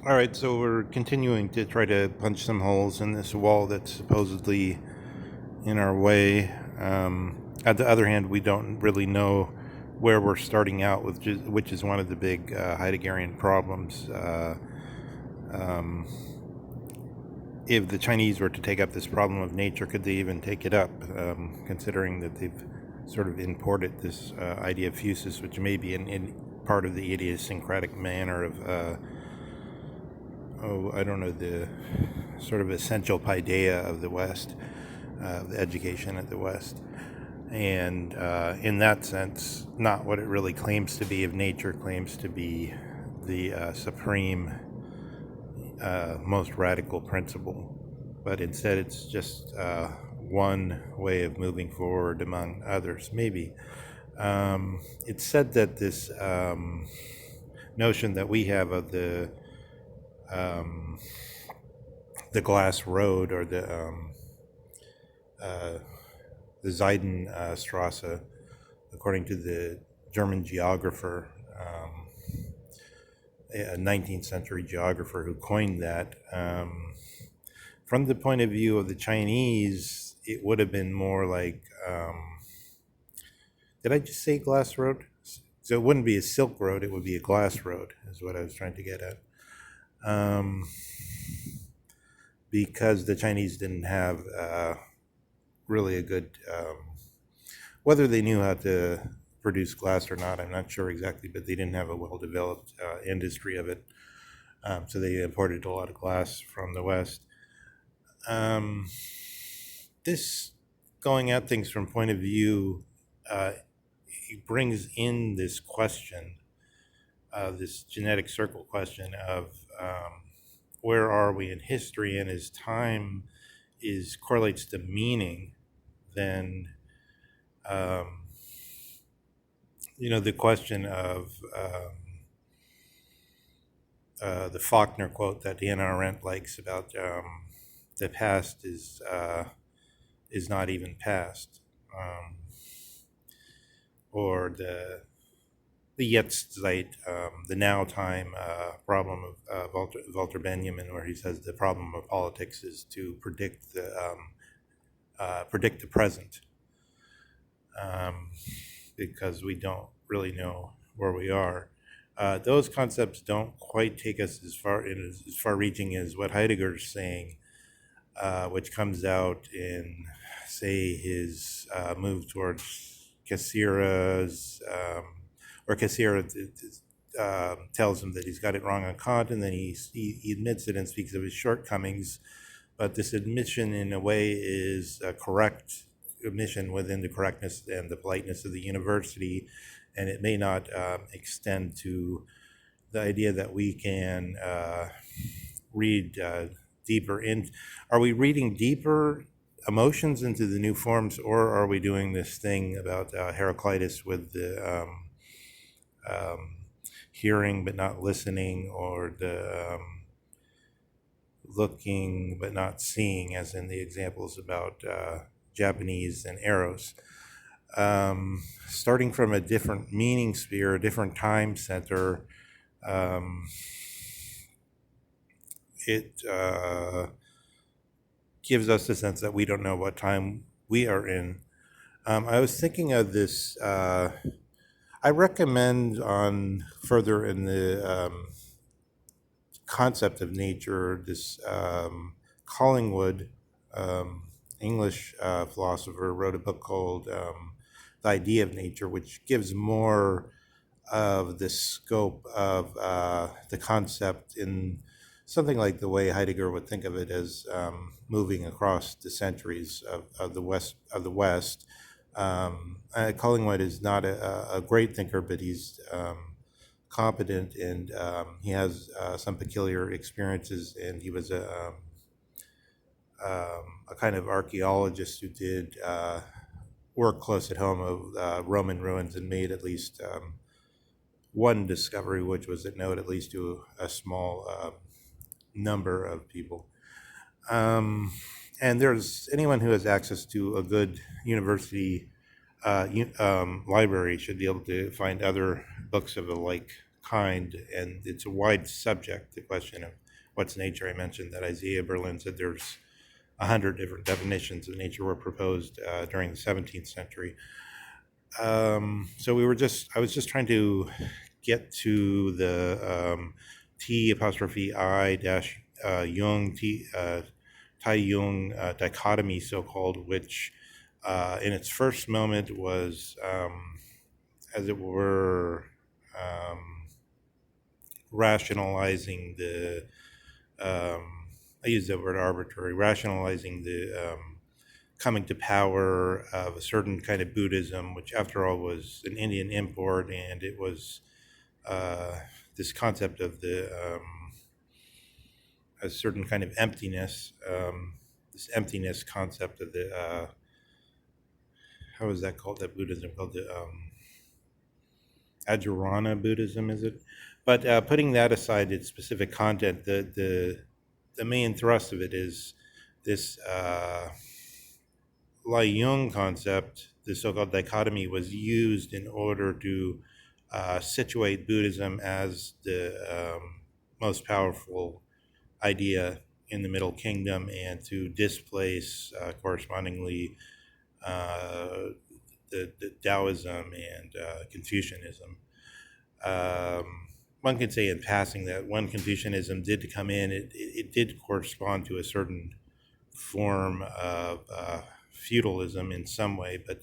All right, so we're continuing to try to punch some holes in this wall that's supposedly in our way. On the other hand, we don't really know where we're starting out with, which is one of the big Heideggerian problems. If the Chinese were to take up this problem of nature, could they even take it up, considering that they've sort of imported this idea of fusus, which may be in part of the idiosyncratic manner of I don't know, the sort of essential paideia of the West, the education of the West. And in that sense, not what it really claims to be. If nature claims to be the supreme, most radical principle, but instead it's just one way of moving forward among others, maybe. It's said that this notion that we have of the glass road, or the Seidenstrasse, according to the German geographer, a 19th century geographer who coined that. From the point of view of the Chinese, it would have been more like, did I just say glass road? So it wouldn't be a silk road, it would be a glass road, is what I was trying to get at. Because the Chinese didn't have really a good, whether they knew how to produce glass or not, I'm not sure exactly, but they didn't have a well-developed industry of it. So they imported a lot of glass from the West. This going at things from point of view, it brings in this question, this genetic circle question of where are we in history, and as time correlates to meaning, then the question of the Faulkner quote that Hannah Arendt likes about the past is not even past, or the Jetztzeit, the now time problem of Walter Benjamin, where he says the problem of politics is to predict the present, because we don't really know where we are. Those concepts don't quite take us as far-reaching as what Heidegger is saying, which comes out in, say, his move towards Cassire's, or Cassira tells him that he's got it wrong on Kant, and then he admits it and speaks of his shortcomings. But this admission, in a way, is a correct admission within the correctness and the politeness of the university, and it may not extend to the idea that we can read deeper in. Are we reading deeper emotions into the new forms, or are we doing this thing about Heraclitus with the hearing but not listening, or the looking but not seeing, as in the examples about Japanese and Eros? Starting from a different meaning sphere, a different time center, it gives us the sense that we don't know what time we are in. I was thinking of this, I recommend on further in the concept of nature, this Collingwood, English philosopher, wrote a book called The Idea of Nature, which gives more of the scope of the concept in something like the way Heidegger would think of it, as moving across the centuries of the West. Collingwood is not a great thinker, but he's competent, and he has some peculiar experiences, and he was a kind of archaeologist who did work close at home of Roman ruins, and made at least one discovery, which was a note at least to a small number of people. And there's anyone who has access to a good university library should be able to find other books of a like kind, and it's a wide subject, the question of what's nature. I mentioned that Isaiah Berlin said there's 100 different definitions of nature were proposed during the 17th century. So I was just trying to get to the T apostrophe I dash Jung, Tai Jung dichotomy, so-called, which in its first moment was, as it were, rationalizing the, I use the word arbitrary, rationalizing the coming to power of a certain kind of Buddhism, which after all was an Indian import, and it was this concept of a certain kind of emptiness, this emptiness concept of the, how is that called, that Buddhism called the Ajurana Buddhism, is it? But putting that aside, its specific content, the main thrust of it is this Lai Jung concept. The so-called dichotomy was used in order to situate Buddhism as the most powerful idea in the Middle Kingdom, and to displace correspondingly the Taoism and Confucianism. One could say in passing that when Confucianism did come in, it did correspond to a certain form of feudalism in some way, but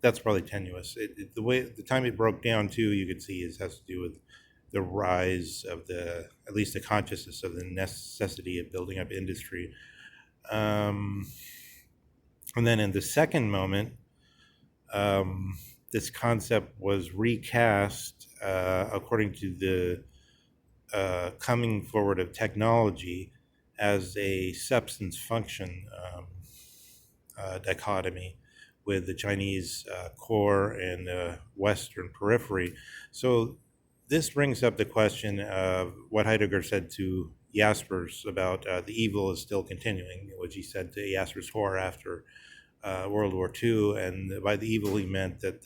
that's probably tenuous. The time it broke down too, you could see, has to do with the rise of at least the consciousness of the necessity of building up industry. And then in the second moment, this concept was recast according to the coming forward of technology as a substance function dichotomy, with the Chinese core and the Western periphery. So this brings up the question of what Heidegger said to Jaspers about the evil is still continuing, which he said to Jaspers' horror after World War II. And by the evil, he meant that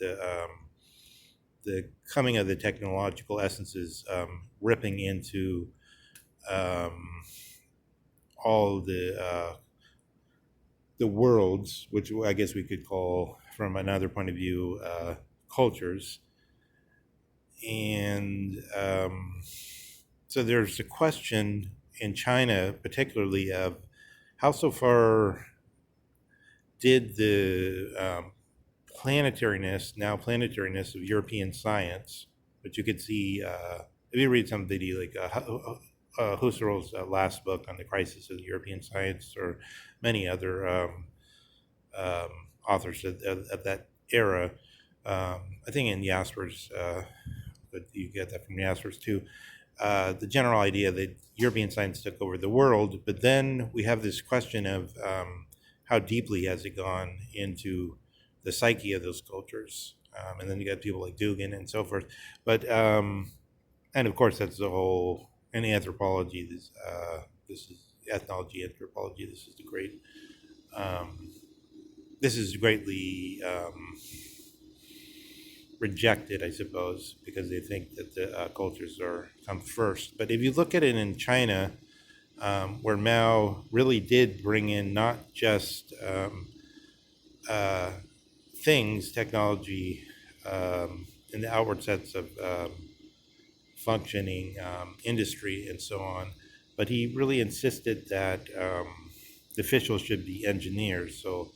the coming of the technological essences ripping into all the worlds, which I guess we could call, from another point of view, cultures. And so there's a question in China, particularly, of how so far did the planetariness of European science, which you could see if you read somebody like Husserl's last book on the crisis of European science, or many other authors of that era. I think in Jaspers, but you get that from Jaspers too, the general idea that European science took over the world, but then we have this question of how deeply has it gone into the psyche of those cultures, and then you got people like Dugan and so forth. But and of course that's the whole in anthropology. This is ethnology, anthropology. This is the great. This is greatly rejected, I suppose, because they think that the cultures come first. But if you look at it in China, where Mao really did bring in not just things, technology, in the outward sense of functioning industry and so on, but he really insisted that the officials should be engineers. So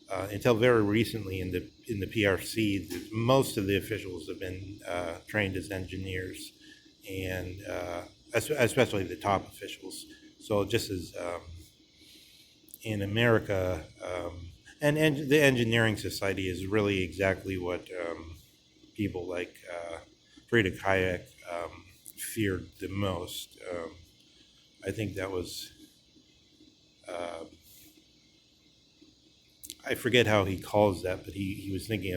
until very recently in the PRC, most of the officials have been trained as engineers, and especially the top officials. So just as in America, and the engineering society is really exactly what people like Friedrich Hayek feared the most. I think that was, I forget how he calls that, but he was thinking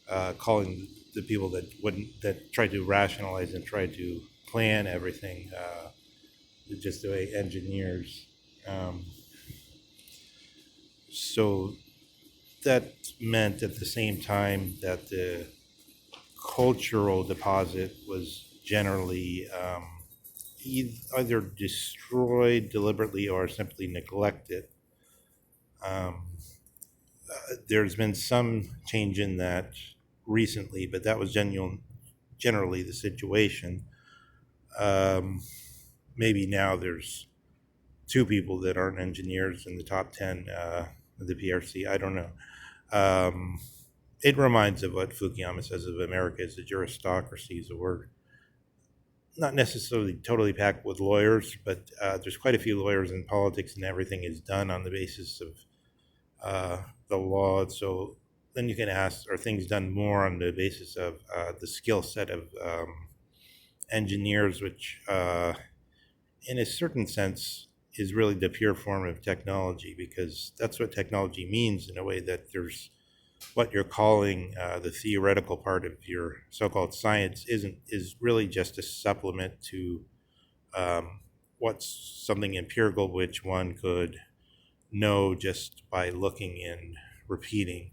of calling the people that tried to rationalize and try to plan everything just the way engineers. So that meant at the same time that the cultural deposit was generally either destroyed deliberately or simply neglected. Um, there's been some change in that recently, but that was generally the situation. Um, Maybe now there's two people that aren't engineers in the top 10 of the PRC. I don't know. Um, it reminds of what Fukuyama says of America as a juristocracy. Is a word not necessarily totally packed with lawyers, but there's quite a few lawyers in politics, and everything is done on the basis of the law. So then you can ask, are things done more on the basis of the skill set of engineers, which in a certain sense is really the pure form of technology, because that's what technology means, in a way that there's what you're calling the theoretical part of your so-called science is really just a supplement to what's something empirical, which one could know just by looking and repeating.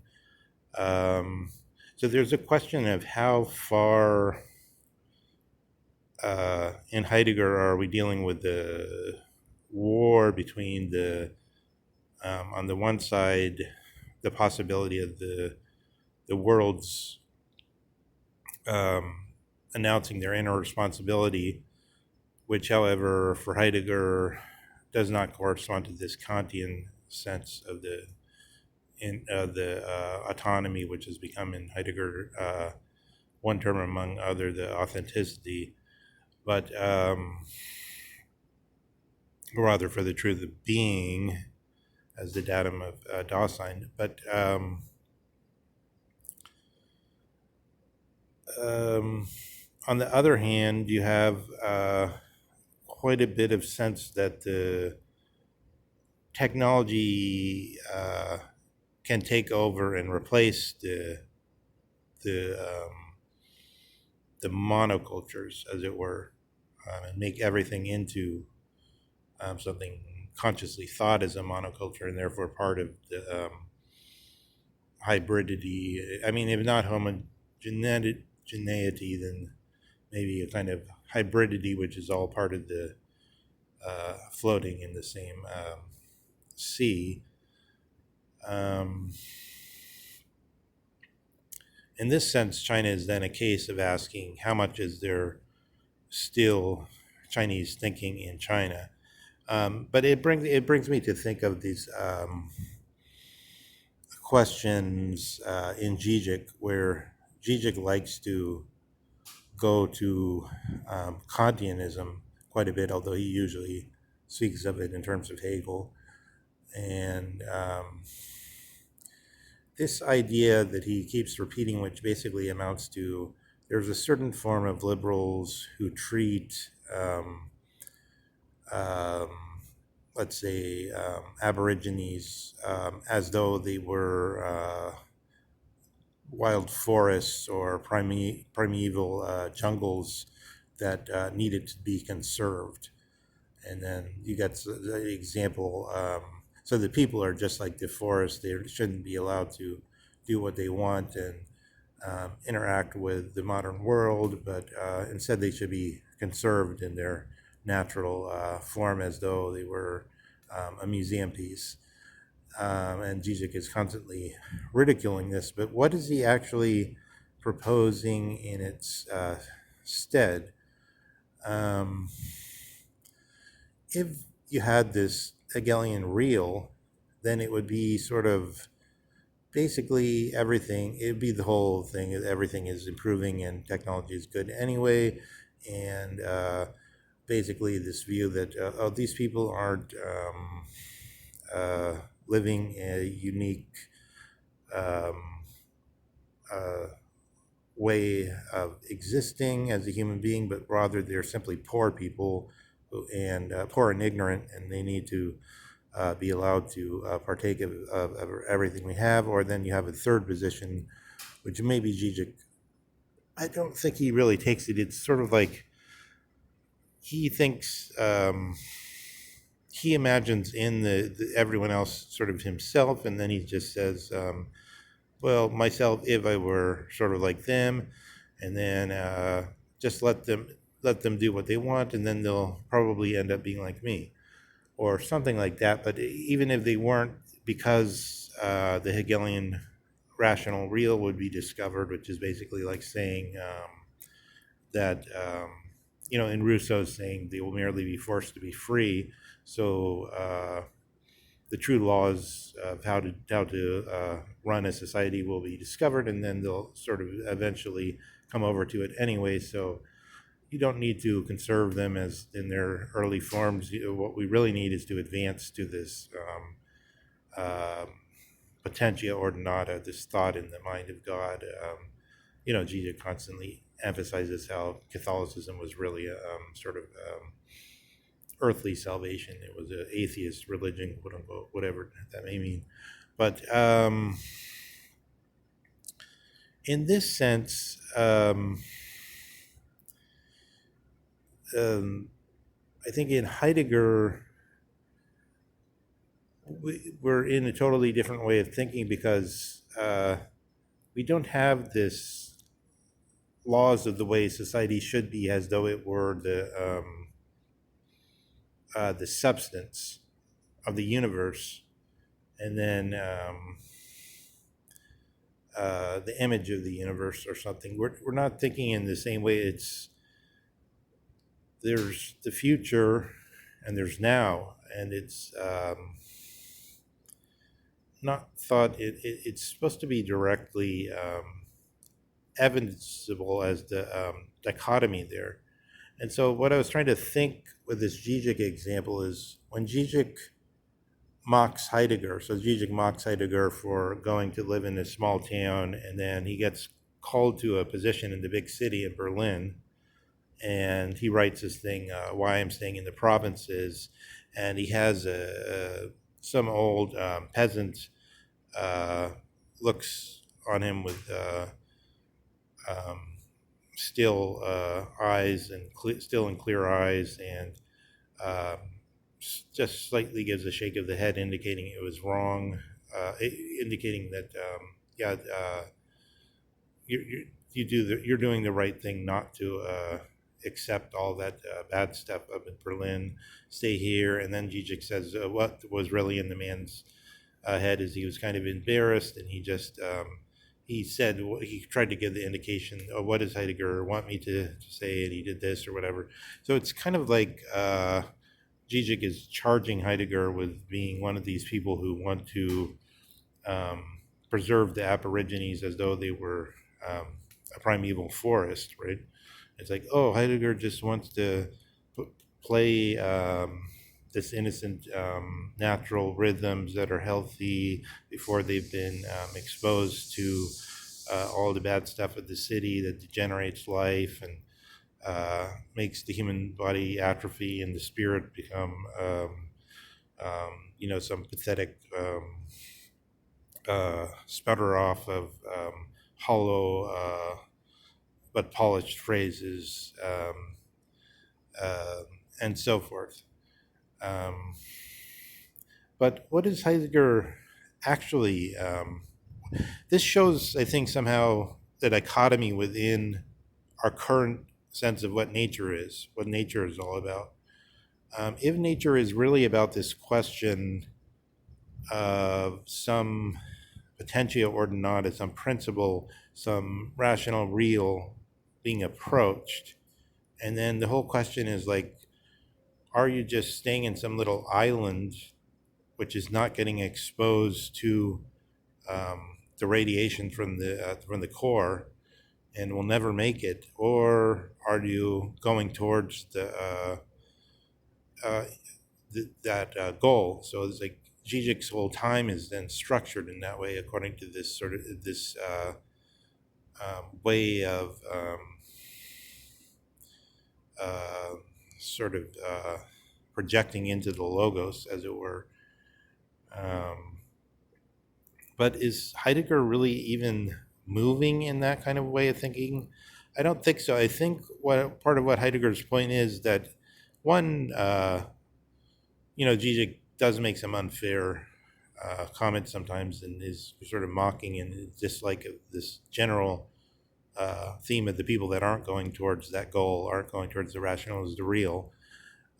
Um, so there's a question of how far in Heidegger are we dealing with the war between on the one side, the possibility of the world's announcing their inner responsibility, which, however, for Heidegger, does not correspond to this Kantian sense of the autonomy, which has become in Heidegger one term among other, the authenticity, but or rather for the truth of being as the datum of Dasein. But on the other hand, you have quite a bit of sense that the technology can take over and replace the monocultures, as it were, and make everything into something consciously thought as a monoculture, and therefore part of the hybridity. I mean, if not homogeneity, then maybe a kind of hybridity, which is all part of the floating in the same sea. In this sense, China is then a case of asking how much is there still Chinese thinking in China. But it brings me to think of these questions in Zizek, where Zizek likes to go to Kantianism quite a bit, although he usually speaks of it in terms of Hegel. And this idea that he keeps repeating, which basically amounts to there's a certain form of liberals who treat, let's say, Aborigines as though they were wild forests or primeval jungles that needed to be conserved. And then you got the example, so the people are just like the forest. They shouldn't be allowed to do what they want and interact with the modern world, but instead they should be conserved in their natural form, as though they were a museum piece. And Zizek is constantly ridiculing this, but what is he actually proposing in its stead? If you had this Hegelian real, then it would be sort of basically everything. It would be the whole thing. Everything is improving and technology is good anyway. And basically this view that oh, these people aren't living a unique way of existing as a human being, but rather they're simply poor people and poor and ignorant, and they need to be allowed to partake of everything we have. Or then you have a third position, which maybe Zizek, I don't think he really takes it. It's sort of like he thinks, he imagines in the everyone else sort of himself, and then he just says, well, myself, if I were sort of like them. and then just let them do what they want, and then they'll probably end up being like me or something like that. But even if they weren't, because the Hegelian rational real would be discovered, which is basically like saying that in Rousseau's saying they will merely be forced to be free. So the true laws of how to run a society will be discovered, and then they'll sort of eventually come over to it anyway. So you don't need to conserve them as in their early forms. What we really need is to advance to this potentia ordinata, this thought in the mind of God. Zizek constantly emphasizes how Catholicism was really a sort of earthly salvation. It was an atheist religion, quote unquote, whatever that may mean. But in this sense, I think in Heidegger, we're in a totally different way of thinking, because we don't have this laws of the way society should be as though it were the substance of the universe, and then the image of the universe or something. We're not thinking in the same way. There's the future and there's now, and it's not thought, it's supposed to be directly evidenceable as the dichotomy there. And so what I was trying to think with this Zizek example is when Zizek mocks Heidegger, so Zizek mocks Heidegger for going to live in a small town, and then he gets called to a position in the big city in Berlin, and he writes this thing, Why I'm Staying in the Provinces, and he has some old peasant looks on him with still eyes and still and clear eyes, and just slightly gives a shake of the head, indicating it was wrong, indicating that you're doing the right thing not to accept all that bad stuff up in Berlin. Stay here. And then Zizek says what was really in the man's head is he was kind of embarrassed, and he just he said, he tried to give the indication of what does Heidegger want me to say, and he did this or whatever. So it's kind of like Zizek is charging Heidegger with being one of these people who want to preserve the Aborigines as though they were a primeval forest, right? It's like, oh, Heidegger just wants to play this innocent natural rhythms that are healthy before they've been exposed to all the bad stuff of the city that degenerates life and makes the human body atrophy and the spirit become some pathetic sputter off of hollow but polished phrases, and so forth. But what is Heidegger actually? This shows, I think, somehow the dichotomy within our current sense of what nature is all about. If nature is really about this question of some potentia ordinata, some principle, some rational real being approached, and then the whole question is like, are you just staying in some little island which is not getting exposed to the radiation from the core and will never make it, or are you going towards that goal? So it's like Zizek's whole time is then structured in that way, according to this sort of this way of sort of projecting into the logos, as it were. But is Heidegger really even moving in that kind of way of thinking? I don't think so. I think part of what Heidegger's point is that one, Zizek does make some unfair comments sometimes, and is sort of mocking and dislike of this general theme of the people that aren't going towards that goal, aren't going towards the rational is the real.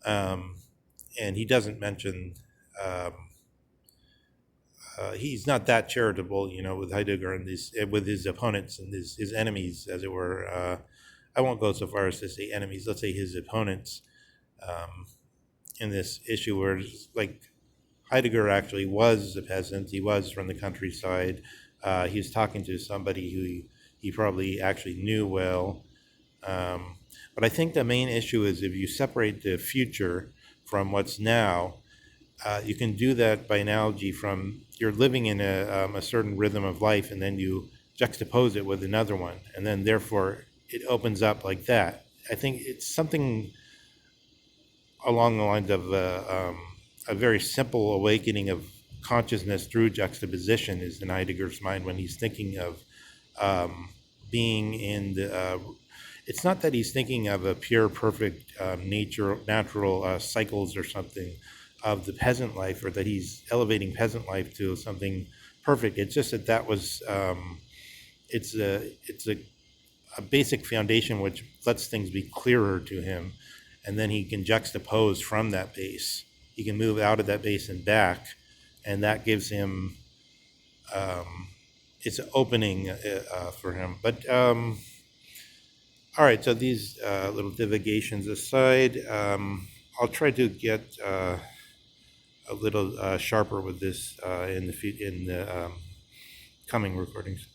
And he doesn't mention, um, he's not that charitable, with Heidegger and with his opponents and his enemies, as it were. I won't go so far as to say enemies, let's say his opponents, um, in this issue, where like Heidegger actually was a peasant. He was from the countryside. He was talking to somebody who he probably actually knew well. But I think the main issue is if you separate the future from what's now, you can do that by analogy from you're living in a certain rhythm of life, and then you juxtapose it with another one, and then therefore it opens up like that. I think it's something along the lines of a very simple awakening of consciousness through juxtaposition is in Heidegger's mind when he's thinking of being in the. It's not that he's thinking of a pure, perfect natural cycles or something of the peasant life, or that he's elevating peasant life to something perfect. It's just that was it's a basic foundation which lets things be clearer to him, and then he can juxtapose from that base. He can move out of that base and back, and that gives him it's an opening for him. But all right, so these little divagations aside, I'll try to get a little sharper with this in the coming recordings.